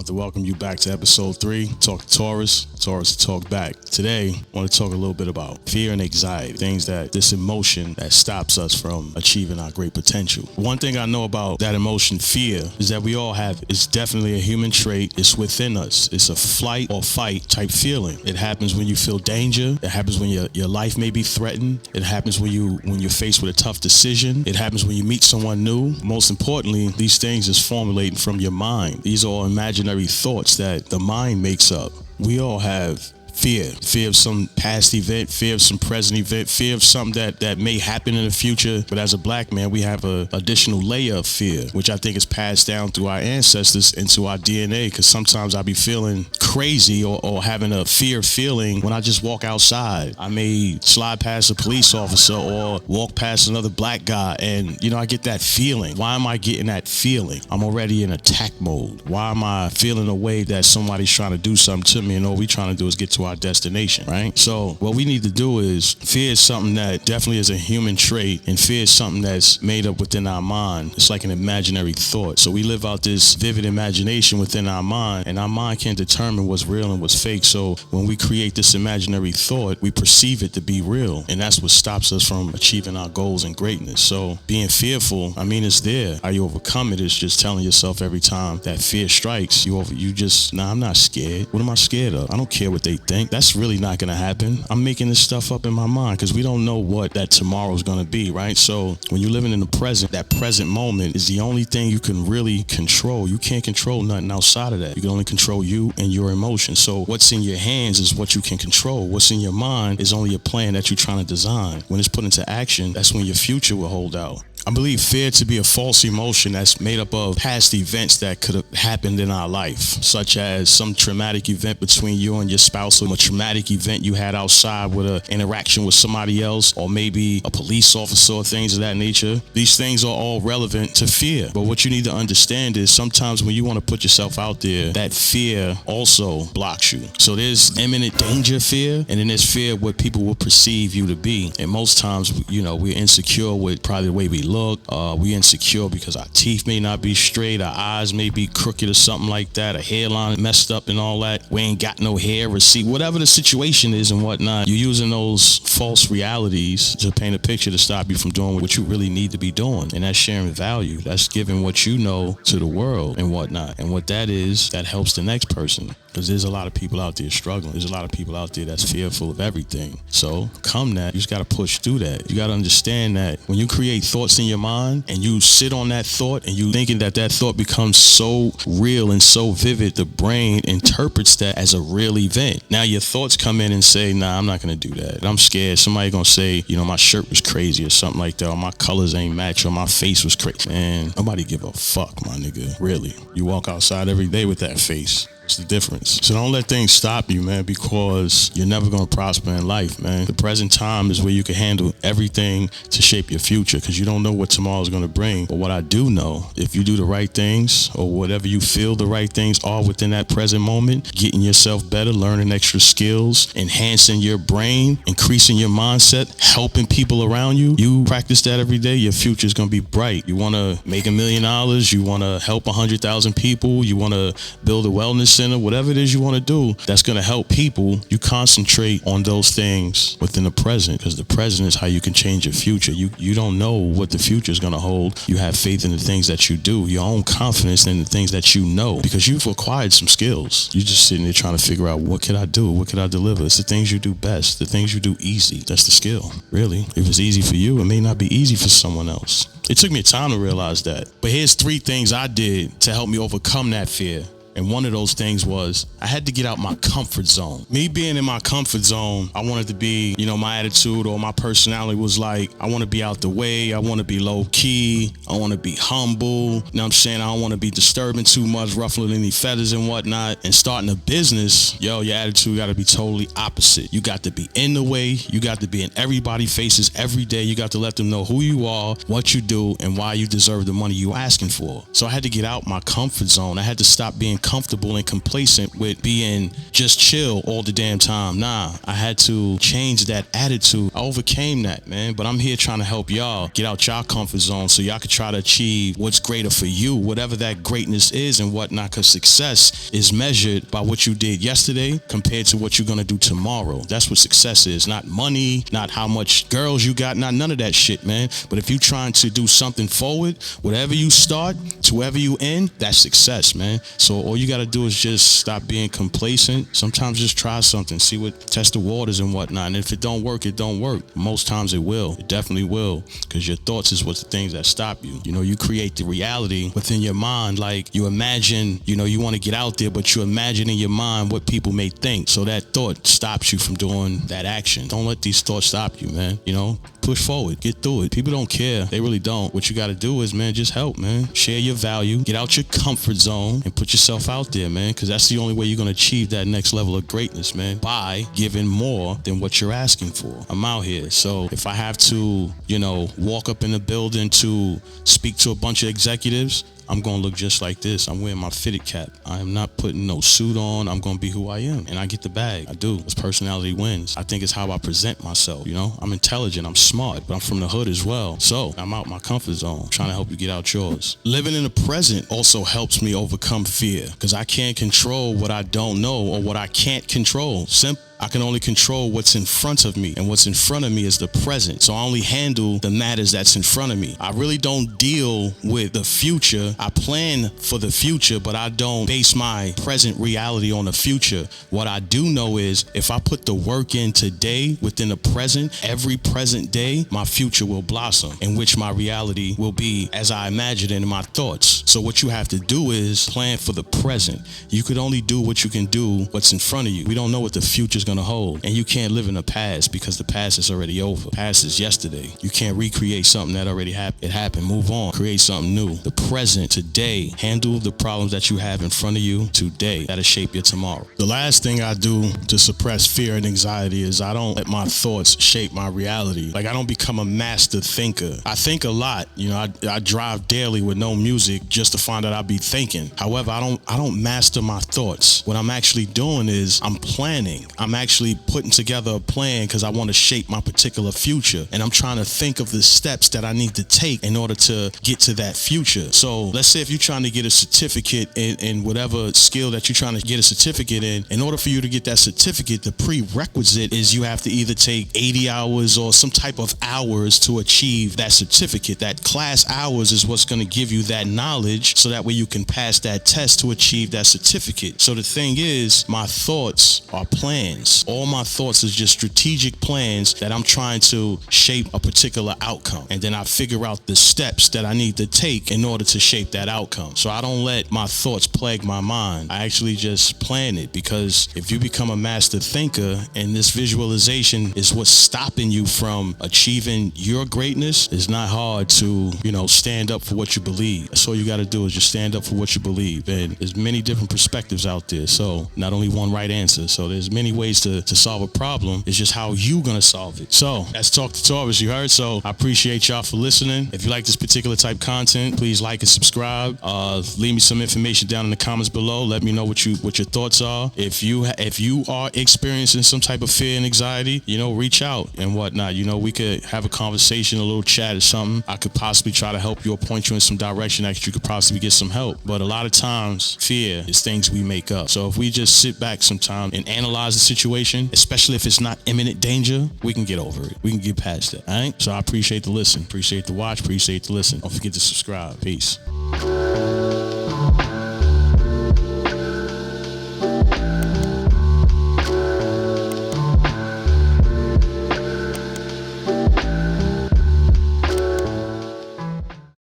to welcome you back to episode 3, Talk to Taurus, Taurus to Talk Back. Today, I want to talk a little bit about fear and anxiety, things that this emotion that stops us from achieving our great potential. One thing I know about that emotion, fear, is that we all have it. It's definitely a human trait. It's within us. It's a flight or fight type feeling. It happens when you feel danger. It happens when your life may be threatened. It happens when you're faced with a tough decision. It happens when you meet someone new. Most importantly, these things is formulating from your mind. These are all imaginary thoughts that the mind makes up. We all have fear of some past event, fear of some present event, fear of something that may happen in the future. But as a black man, we have an additional layer of fear, which I think is passed down through our ancestors into our DNA, because sometimes I be feeling crazy or having a fear feeling when I just walk outside. I may slide past a police officer or walk past another black guy, and I get that feeling. Why am I getting that feeling? I'm already in attack mode. Why am I feeling a way that somebody's trying to do something to me, and all we trying to do is get to our destination, right? So what we need to do is, fear is something that definitely is a human trait, and fear is something that's made up within our mind. It's like an imaginary thought. So we live out this vivid imagination within our mind, and our mind can't determine what's real and what's fake. So when we create this imaginary thought, we perceive it to be real, and that's what stops us from achieving our goals and greatness. So being fearful, it's there. How you overcome it is just telling yourself every time that fear strikes, I'm not scared. What am I scared of? I don't care what they think. That's really not going to happen. I'm making this stuff up in my mind because we don't know what that tomorrow is going to be, right? So when you're living in the present, that present moment is the only thing you can really control. You can't control nothing outside of that. You can only control you and your emotions. So what's in your hands is what you can control. What's in your mind is only a plan that you're trying to design. When it's put into action, that's when your future will hold out. I believe fear to be a false emotion that's made up of past events that could have happened in our life, such as some traumatic event between you and your spouse, or a traumatic event you had outside with an interaction with somebody else, or maybe a police officer, or things of that nature. These things are all relevant to fear. But what you need to understand is sometimes when you want to put yourself out there, that fear also blocks you. So there's imminent danger fear, and then there's fear of what people will perceive you to be. And most times, we're insecure with probably the way we look. We insecure because our teeth may not be straight, our eyes may be crooked or something like that, a hairline messed up and all that. We ain't got no hair or see whatever the situation is and whatnot. You're using those false realities to paint a picture to stop you from doing what you really need to be doing, and that's sharing value. That's giving what you know to the world and whatnot. And what that is, that helps the next person. Because there's a lot of people out there struggling. There's a lot of people out there that's fearful of everything. So come that, you just got to push through that. You got to understand that when you create thoughts in your mind and you sit on that thought and you thinking that thought becomes so real and so vivid, the brain interprets that as a real event. Now your thoughts come in and say, nah, I'm not going to do that. I'm scared. Somebody going to say, my shirt was crazy or something like that, or my colors ain't match, or my face was crazy. Man, nobody give a fuck, my nigga. Really. You walk outside every day with that face. What's the difference? So don't let things stop you, man, because you're never going to prosper in life, man. The present time is where you can handle everything to shape your future, because you don't know what tomorrow's going to bring. But what I do know, if you do the right things, or whatever you feel the right things are within that present moment, getting yourself better, learning extra skills, enhancing your brain, increasing your mindset, helping people around you, you practice that every day, your future is going to be bright. You want to make $1 million, you want to help 100,000 people, you want to build a wellness center, whatever it is you want to do that's going to help people, you concentrate on those things within the present, because the present is how you can change your future. You don't know what the future is going to hold. You have faith in the things that you do, your own confidence in the things that you know, because you've acquired some skills. You're just sitting there trying to figure out, what can I do? What can I deliver? It's the things you do best, the things you do easy. That's the skill, really. If it's easy for you, it may not be easy for someone else. It took me time to realize that. But here's 3 things I did to help me overcome that fear. And one of those things was I had to get out my comfort zone. Me being in my comfort zone, I wanted to be, my attitude or my personality was like, I want to be out the way. I want to be low key. I want to be humble. You know what I'm saying? I don't want to be disturbing too much, ruffling any feathers and whatnot. And starting a business, your attitude got to be totally opposite. You got to be in the way. You got to be in everybody's faces every day. You got to let them know who you are, what you do, and why you deserve the money you asking for. So I had to get out my comfort zone. I had to stop being comfortable and complacent with being just chill all the damn time. Nah, I had to change that attitude. I overcame that, man. But I'm here trying to help y'all get out y'all comfort zone so y'all can try to achieve what's greater for you, whatever that greatness is and whatnot, because success is measured by what you did yesterday compared to what you're going to do tomorrow. That's what success is. Not money, not how much girls you got, not none of that shit, man. But if you're trying to do something forward, whatever you start to wherever you end, that's success, man. So all you got to do is just stop being complacent. Sometimes just try something, test the waters and whatnot. And if it don't work, it don't work. Most times it will. It definitely will, because your thoughts is what's the things that stop you. You know, you create the reality within your mind. Like you imagine, you know, you want to get out there, but you imagine in your mind what people may think. So that thought stops you from doing that action. Don't let these thoughts stop you, man. You know, push forward, get through it. People don't care. They really don't. What you got to do is, man, just help, man. Share your value, get out your comfort zone and put yourself out there, man, because that's the only way you're going to achieve that next level of greatness, man, by giving more than what you're asking for. I'm out here. So if I have to, you know, walk up in the building to speak to a bunch of executives, I'm going to look just like this. I'm wearing my fitted cap. I am not putting no suit on. I'm going to be who I am. And I get the bag. I do. Because personality wins. I think it's how I present myself, you know? I'm intelligent. I'm smart. But I'm from the hood as well. So I'm out my comfort zone. I'm trying to help you get out yours. Living in the present also helps me overcome fear. Because I can't control what I don't know or what I can't control. Simple. I can only control what's in front of me, and what's in front of me is the present. So I only handle the matters that's in front of me. I really don't deal with the future. I plan for the future, but I don't base my present reality on the future. What I do know is if I put the work in today within the present, every present day, my future will blossom, in which my reality will be as I imagine it in my thoughts. So what you have to do is plan for the present. You could only do what you can do, what's in front of you. We don't know what the future's going to hold, and you can't live in the past because the past is already over. Past is yesterday. You can't recreate something that already happened. It happened. Move on. Create something new. The present, today. Handle the problems that you have in front of you today. That'll shape your tomorrow. The last thing I do to suppress fear and anxiety is I don't let my thoughts shape my reality. Like I don't become a master thinker. I think a lot. You know, I drive daily with no music just to find out I'll be thinking. However, I don't master my thoughts. What I'm actually doing is I'm planning. I'm actually putting together a plan because I want to shape my particular future. And I'm trying to think of the steps that I need to take in order to get to that future. So let's say if you're trying to get a certificate in whatever skill that you're trying to get a certificate in order for you to get that certificate, the prerequisite is you have to either take 80 hours or some type of hours to achieve that certificate. That class hours is what's going to give you that knowledge so that way you can pass that test to achieve that certificate. So the thing is, my thoughts are plans. All my thoughts is just strategic plans that I'm trying to shape a particular outcome. And then I figure out the steps that I need to take in order to shape that outcome. So I don't let my thoughts plague my mind. I actually just plan it, because if you become a master thinker and this visualization is what's stopping you from achieving your greatness, it's not hard to, you know, stand up for what you believe. That's all you got to do is just stand up for what you believe. And there's many different perspectives out there. So not only one right answer. So there's many ways to solve a problem. It's just how you gonna solve it. So that's Talk to Taurus, you heard. So I appreciate y'all for listening. If you like this particular type content, please like and subscribe. Leave me some information down in the comments below. Let me know what your thoughts are. If you are experiencing some type of fear and anxiety, you know, reach out and whatnot. You know, we could have a conversation, a little chat or something. I could possibly try to help you or point you in some direction that you could possibly get some help. But a lot of times fear is things we make up. So if we just sit back sometime and analyze the situation, especially if it's not imminent danger, we can get over it. We can get past it. All right. So I appreciate the listen. Appreciate the watch. Appreciate the listen. Don't forget to subscribe. Peace.